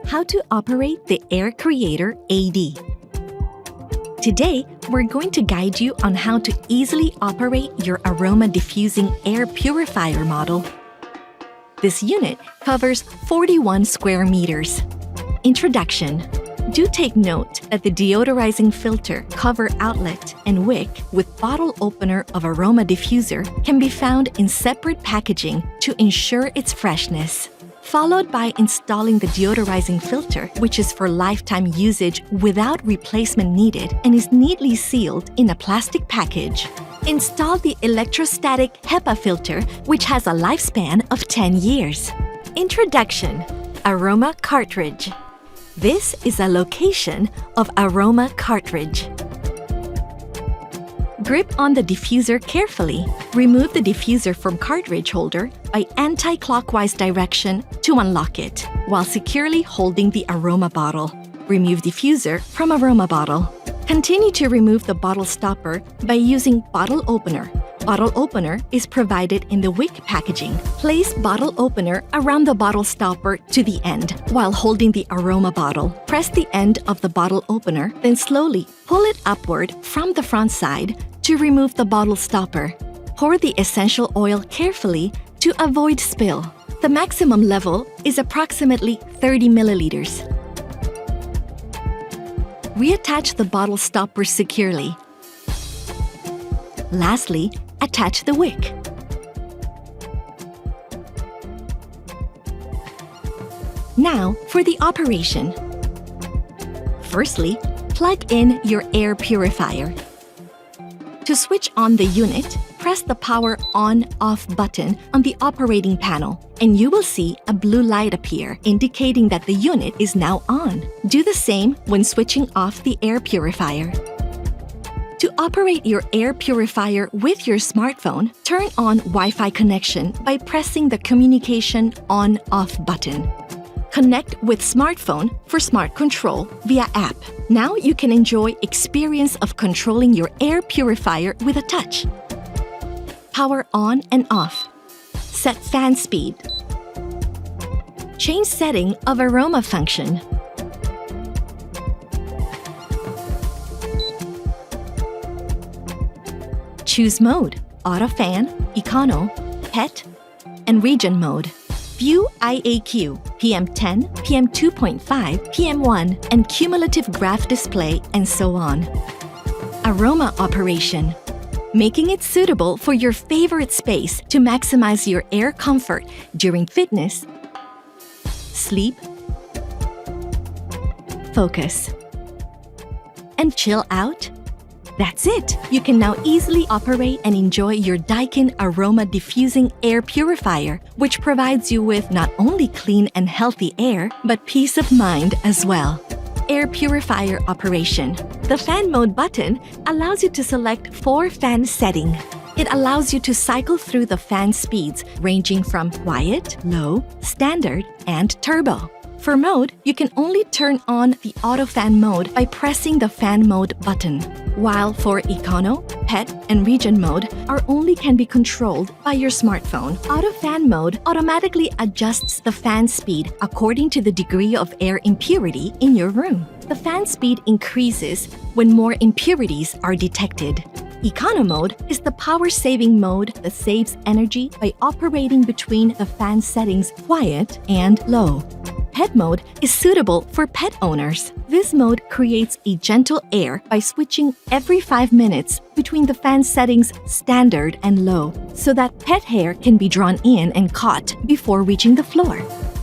How to operate the Air Creator AD. Today, we're going to guide you on how to easily operate your aroma diffusing air purifier model. This unit covers 41 square meters. Introduction. Do take note that the deodorizing filter, cover outlet, and wick with bottle opener of aroma diffuser can be found in separate packaging to ensure its freshness. Followed by installing the deodorizing filter, which is for lifetime usage without replacement needed and is neatly sealed in a plastic package. Install the electrostatic HEPA filter, which has a lifespan of 10 years. Introduction. Aroma cartridge. This is a location of Aroma cartridge. Grip on the diffuser carefully. Remove the diffuser from cartridge holder by anti-clockwise direction to unlock it, while securely holding the aroma bottle. Remove diffuser from aroma bottle. Continue to remove the bottle stopper by using bottle opener. Bottle opener is provided in the wick packaging. Place bottle opener around the bottle stopper to the end while holding the aroma bottle. Press the end of the bottle opener, then slowly pull it upward from the front side to remove the bottle stopper. Pour the essential oil carefully to avoid spill. The maximum level is approximately 30 milliliters. Reattach the bottle stopper securely. Lastly, attach the wick. Now for the operation. Firstly, plug in your air purifier. To switch on the unit, press the power on/off button on the operating panel, and you will see a blue light appear, indicating that the unit is now on. Do the same when switching off the air purifier. To operate your air purifier with your smartphone, turn on Wi-Fi connection by pressing the communication on/off button. Connect with smartphone for smart control via app. Now you can enjoy experience of controlling your air purifier with a touch. Power on and off. Set fan speed. Change setting of aroma function. Choose mode: auto fan, econo, pet, and region mode. View IAQ, PM10, PM2.5, PM1, and cumulative graph display, and so on. Aroma operation. Making it suitable for your favorite space to maximize your air comfort during fitness, sleep, focus, and chill out. That's it! You can now easily operate and enjoy your Daikin Aroma Diffusing Air Purifier, which provides you with not only clean and healthy air, but peace of mind as well. Air Purifier Operation. The Fan Mode button allows you to select 4 fan setting. It allows you to cycle through the fan speeds ranging from quiet, low, standard, and turbo. For mode, you can only turn on the auto fan mode by pressing the fan mode button, while for econo, pet, and region mode only can be controlled by your smartphone. Auto fan mode automatically adjusts the fan speed according to the degree of air impurity in your room. The fan speed increases when more impurities are detected. Econo mode is the power-saving mode that saves energy by operating between the fan settings quiet and low. Pet mode is suitable for pet owners. This mode creates a gentle air by switching every 5 minutes between the fan settings standard and low, so that pet hair can be drawn in and caught before reaching the floor.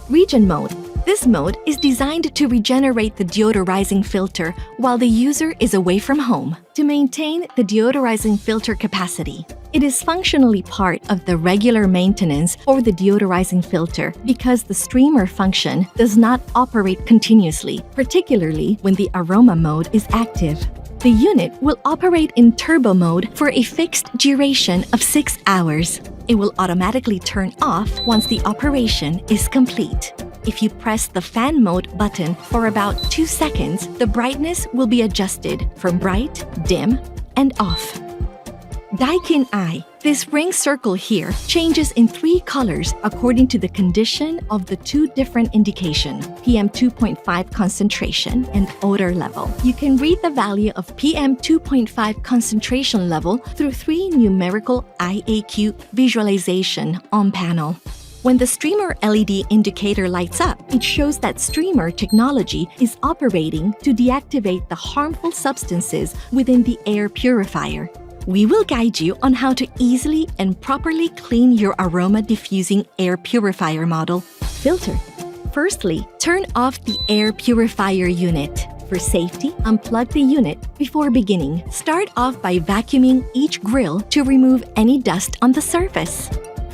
Region mode. This mode is designed to regenerate the deodorizing filter while the user is away from home to maintain the deodorizing filter capacity. It is functionally part of the regular maintenance for the deodorizing filter because the streamer function does not operate continuously, particularly when the aroma mode is active. The unit will operate in turbo mode for a fixed duration of 6 hours. It will automatically turn off once the operation is complete. If you press the fan mode button for about 2 seconds, the brightness will be adjusted from bright, dim, and off. Daikin Eye. This ring circle here changes in 3 colors according to the condition of the 2 different indication, PM 2.5 concentration and odor level. You can read the value of PM 2.5 concentration level through 3 numerical IAQ visualization on panel. When the streamer LED indicator lights up, it shows that streamer technology is operating to deactivate the harmful substances within the air purifier. We will guide you on how to easily and properly clean your aroma diffusing air purifier model filter. Firstly, turn off the air purifier unit. For safety, unplug the unit before beginning. Start off by vacuuming each grill to remove any dust on the surface.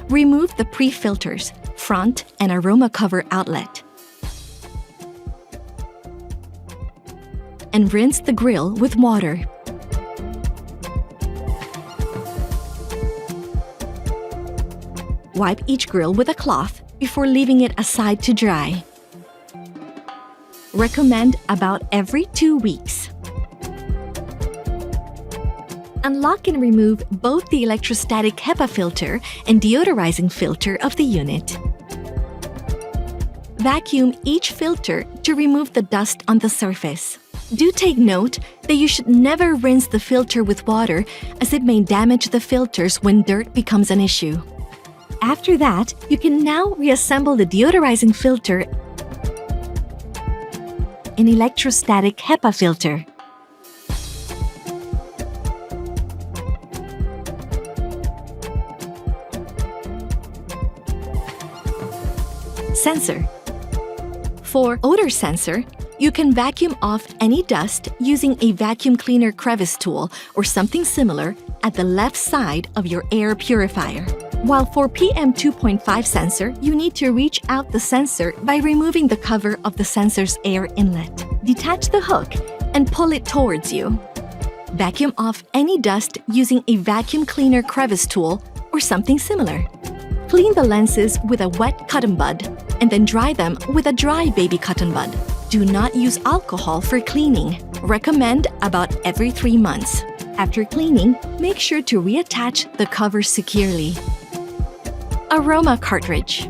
Remove the pre-filters, front and aroma cover outlet. And rinse the grill with water. Wipe each grill with a cloth before leaving it aside to dry. Recommend about every 2 weeks. Unlock and remove both the electrostatic HEPA filter and deodorizing filter of the unit. Vacuum each filter to remove the dust on the surface. Do take note that you should never rinse the filter with water, as it may damage the filters when dirt becomes an issue. After that, you can now reassemble the deodorizing filter and electrostatic HEPA filter. Sensor. For odor sensor, you can vacuum off any dust using a vacuum cleaner crevice tool or something similar at the left side of your air purifier. While for PM 2.5 sensor, you need to reach out the sensor by removing the cover of the sensor's air inlet. Detach the hook and pull it towards you. Vacuum off any dust using a vacuum cleaner crevice tool or something similar. Clean the lenses with a wet cotton bud and then dry them with a dry baby cotton bud. Do not use alcohol for cleaning. Recommend about every 3 months. After cleaning, make sure to reattach the cover securely. Aroma cartridge.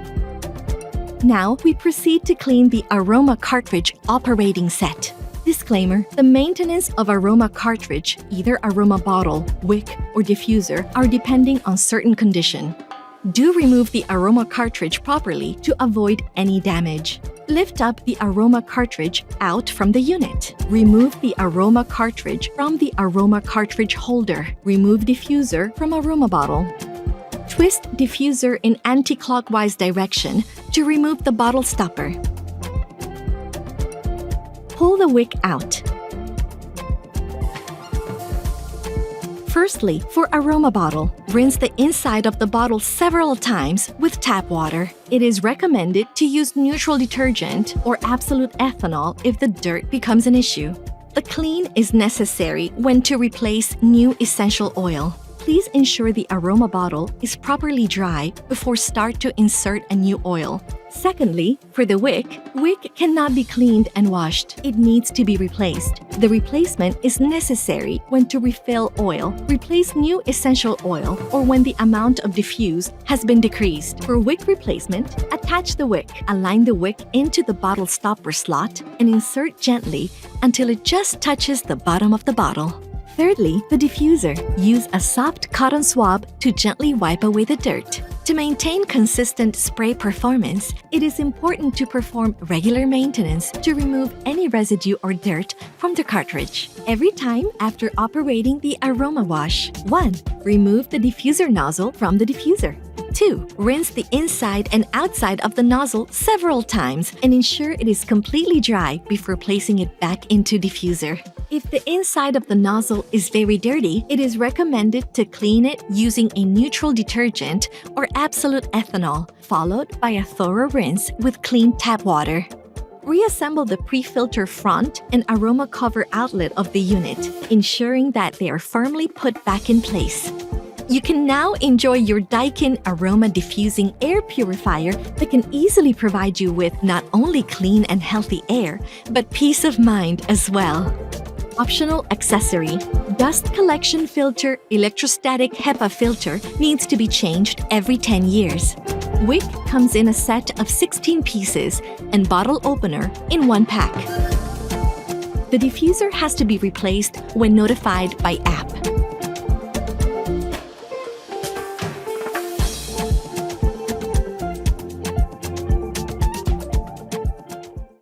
Now we proceed to clean the Aroma cartridge operating set. Disclaimer: the maintenance of Aroma cartridge, either Aroma bottle, wick, or diffuser, are depending on certain condition. Do remove the Aroma cartridge properly to avoid any damage. Lift up the Aroma cartridge out from the unit. Remove the Aroma cartridge from the Aroma cartridge holder. Remove diffuser from Aroma bottle. Twist diffuser in anti-clockwise direction to remove the bottle stopper. Pull the wick out. Firstly, for Aroma bottle, rinse the inside of the bottle several times with tap water. It is recommended to use neutral detergent or absolute ethanol if the dirt becomes an issue. The clean is necessary when to replace new essential oil. Please ensure the Aroma bottle is properly dry before start to insert a new oil. Secondly, for the wick cannot be cleaned and washed. It needs to be replaced. The replacement is necessary when to refill oil, replace new essential oil, or when the amount of diffuse has been decreased. For wick replacement, attach the wick, align the wick into the bottle stopper slot, and insert gently until it just touches the bottom of the bottle. Thirdly, the diffuser. Use a soft cotton swab to gently wipe away the dirt. To maintain consistent spray performance, it is important to perform regular maintenance to remove any residue or dirt from the cartridge. Every time after operating the Aroma wash. 1. Remove the diffuser nozzle from the diffuser. 2. Rinse the inside and outside of the nozzle several times and ensure it is completely dry before placing it back into diffuser. If the inside of the nozzle is very dirty, it is recommended to clean it using a neutral detergent or absolute ethanol, followed by a thorough rinse with clean tap water. Reassemble the pre-filter front and aroma cover outlet of the unit, ensuring that they are firmly put back in place. You can now enjoy your Daikin Aroma Diffusing Air Purifier that can easily provide you with not only clean and healthy air, but peace of mind as well. Optional accessory. Dust collection filter electrostatic HEPA filter needs to be changed every 10 years. Wick comes in a set of 16 pieces and bottle opener in one pack. The diffuser has to be replaced when notified by app.